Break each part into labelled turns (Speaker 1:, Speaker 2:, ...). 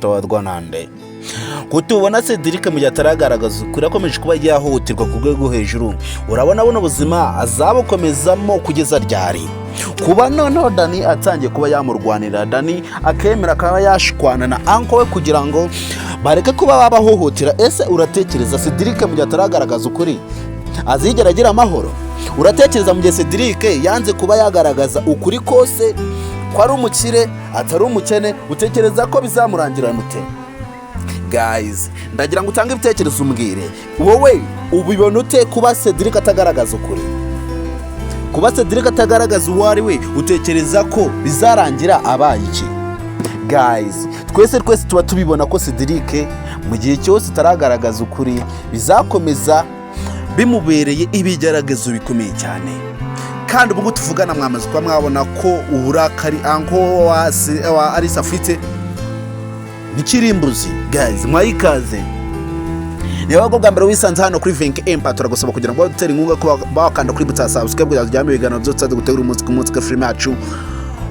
Speaker 1: wa Rwandan kutubona Cedric mu gihe ataragaragaza ukuri akomeje kuba yahohoterwa ku rwego hejuru. Urabona buno buzima azabukomezamo kugeza ryari? Kuba noneho Dani atangiye kuba yamurwanira, Dani akemera akaba yashwana na anko we kugira ngo bareke kuba babahohotera. Ese uratekereza Cedric mu gihe ataragaragaza ukuri azigera agira amahoro? Uratekereza mu gihe Cedric yanze kuba yagaragaza ukuri kose ko ari umukire atari umukene, utekereza ko bizamurangirana ute? Guys, ndagira ngo utange ibitekerezo umbwire wowe ubibona ute kuba Cedric atagaragaza ukuri? Kuba Cedric atagaragaza uwo ari we utekereza ko bizarangira abaye iki? Guys, twese tuba tubibona ko Cedric mu gihe cyose ataragaragaza ukuri bizakomeza bimubereye ibigeragezo bikomeye cyane. Kandi ubwo tuvugana mwamaze kuba mwabona ko uburakari anko wa Arisa afite nikirimbuzi. Guys, mwayikaze niba bwa mbere wisanze hano kuri Venke Empire, turagusaba kugira ngo dutere inkunga ko bakanda kuri buta subscribe kugira ngo tujyame ibiganiro byose gutegura umunsi ku munsi ka film yacu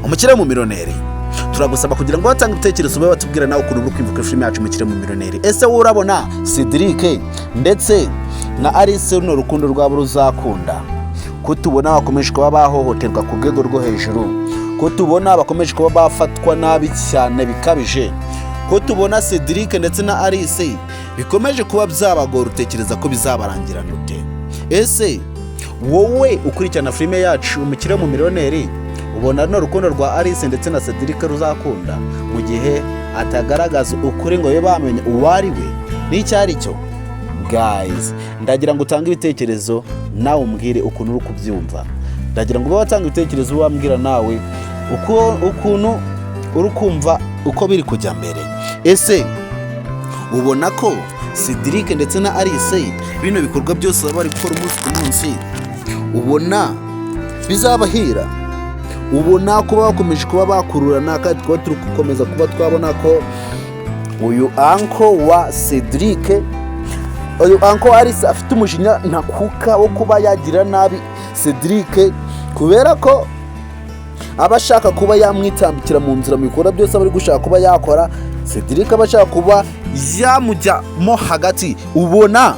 Speaker 1: Umukirire mu Millionnaire. Turagusaba kugira ngo batange ibitekerezo babe batubwira nawe ukuntu uri kwimvuka film yacu Umukirire mu Millionnaire. Ese wowe urabona Cedric ndetse na Alice no Urukundo rwabo ruzakunda? Ko tubona bakomeje kuba bahohoterwa ku rwego rwo hejuru, ko tubona bakomeje kuba bafatwa nabi cyane bikabije, ko tubona Cedric ndetse na Alice bikomeje kuba byabagora, utekereza ko bizabarangirana ute? Ese wowe ukurikirana filime yacu Umukirire mu Millionnaire ubona no Urukundo rwa Alice ndetse na Cedric ruzakunda mu gihe atagaragaza ukuri ngo bamenye uwo ari we n'icyari cyo? Guys, ndagira ngo utange ibitekerezo nawe umbwire ukuntu uri kubyumva. Ndagira ngo batanga ibitekerezo wambwira nawe ukuntu uri kumva uko biri kujya mbere. Ese ubona ko Cedric ndetse na Alice bino bikorwa byose bari gukora umunsi ku munsi ubona bizabahira? Ubona ko bakomeje kuba bakururana kandi twaba turi gukomeza kuba twabona ko uyu anko wa Cedric, uyu anko Alice afite umujinya ntakuka wo kuba yagira nabi Cedric kubera ko abashaka kuba yamwitambikira mu nzira mu bikorwa byose bari gushaka kuba yakora. Cedric abashaka kuba yamujyamo hagati, ubona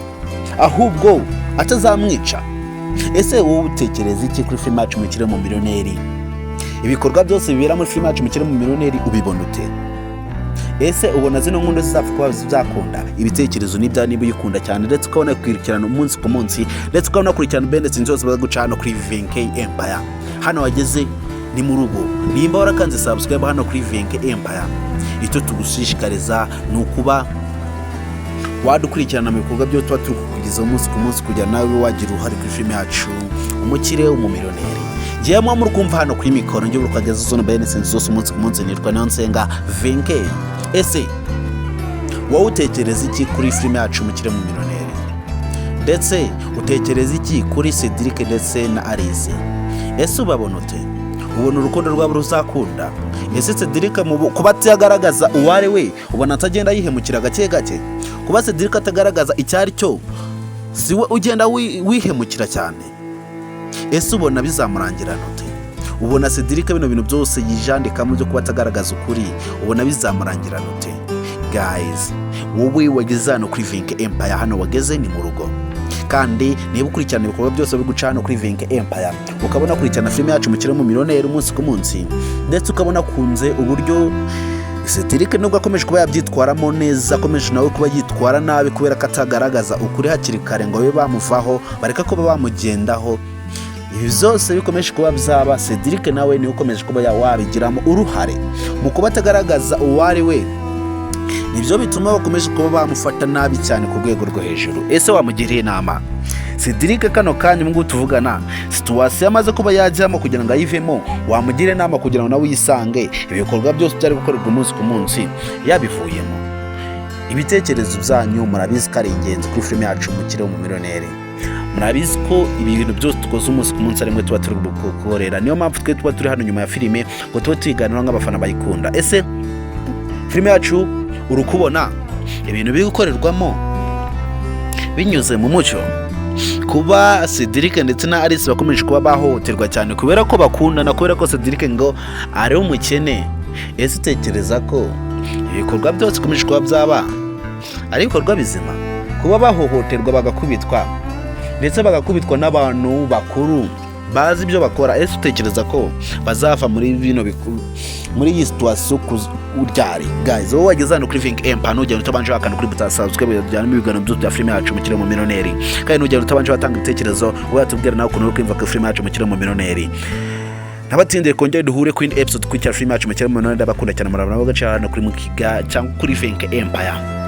Speaker 1: ahubwo atazamwica. Ese wowe utekereza iki kuri film yacu Umukirire mu Millionnaire? Ibikorwa byose bibera muri film yacu Umukirire mu Millionnaire ubibona ute? Ese ubona zino nkundo zizapfa kuba zizakunda? Ibitekerezo nibya niba uyikunda cyane ndetse ukabona kwirikirana umunsi ku munsi ndetse ukabona kurikirana benefits zose baguca hano kuri Venke Empire. Hano wageze ni Murugo. Nimba warakanze subscribe hano kuri Venke Empire, icyo tugushishikariza ni ukuba wadukurikirana mu bikorwa byo tuba turi kugeza umunsi ku munsi kugira nawe wagira uruhare kuri film yacu Umukirire mu Millionnaire. Ngiye muri kumva hano kuri mikoro ngiye urukageza zone benefits zose umunsi ku munsi nitwa Nsenga Venke. Ese wowe utekereza iki kuri film yacu Umukirire mu Millionnaire? Ndetse utekereza iki kuri Cedric ndetse na Alice? Ese ubabona ute? Ubona Urukundo rwabo ruzakunda? Ese Cedric kuba atagaragaza uwo ari we ubona atagenda yihemukira gake gake? Kuba Cedric atagaragaza icyari cyo siwe ugenda wihemukira cyane? Ese ubona bizamurangirana ute? Ubona Cedric bino bintu byose yijandikamo byo kuba atagaragaza ukuri ubona bizamurangirana ute? Guys, wowe wageze hano kuri Venke Empire, hano wageze ni Murugo. Kandi niba ukurikirana ibikorwa byose biri guca hano kuri Venke Empire, ukabona kurikirana film yacu Umukirire mu Millionnaire umunsi ku munsi, ndetse ukabona kunze uburyo Cedric nubwo akomeje kuba yabyitwaramo neza, akomeje nawe kuba yitwara nabi kubera ko atagaragaza ukuri hakiri kare ngo babe bamuvaho bareka kuba bamugendaho. Ibi byose bikomeje kuba byaba Cedric nawe ni ukomeje kuba wabigiramo uruhare mu kuba atagaragaza uwo ari we. Nibyo bituma bakomeje kuba bamufata nabi cyane ku rwego rwo hejuru. Ese wamugiriye inama? Cedric kano kanya ngo tuvugana situation amaze kuba yajyamo kugira ngo ayivemo, wamugire inama kugira ngo nawe yisange ibikorwa byose byari gukorerwa umunsi ku munsi yabivuyemo? Ibitekerezo byanyu murabizi ko ari ingenzi kuri film yacu Umukirire mu Millionnaire. Murabizi ko ibintu byose tukoze umunsi ku munsi arimwe tuba turi gukorera, niyo mpamvu twe tuba turi hano nyuma ya filime ngo tuba tuyiganira nk'abafana bayikunda. Ese film yacu uri kubona ibintu biri gukorerwamo binyuze mu mucyo? Kuba Cedric ndetse na Alice bakomeje kuba bahohoterwa cyane kubera ko bakundana, kubera ko Cedric ngo ari umukene. Ese utekereza ko ibikorwa byose ku mishwa byaba ari ibikorwa bizima, kuba bahohoterwa bagakubitwa ndetse bagakubitwa n'abantu bakuru bazi ibyo bakora. Ese utekereza ko bazava muri bino muri iyi situation uryari? Guys, wowe wageze hano kuri Think Empire ntugende utabanje wakanda kuri buta subscribe byane mu biganiro byose bya filime yacu Umukirire Umumillionare, kandi ntugende utabanje watanga ibitekerezo wowe atubwira nawe ukuntu uri kwimva ko filime yacu Umukirire Umumillionare. Nabatindire kongera duhure ku indi episode kwicya filime yacu Umukirire Umumillionare. Ndabakunda cyane, murabona bagaca hano kuri Mukiga cyangwa kuri Think Empire.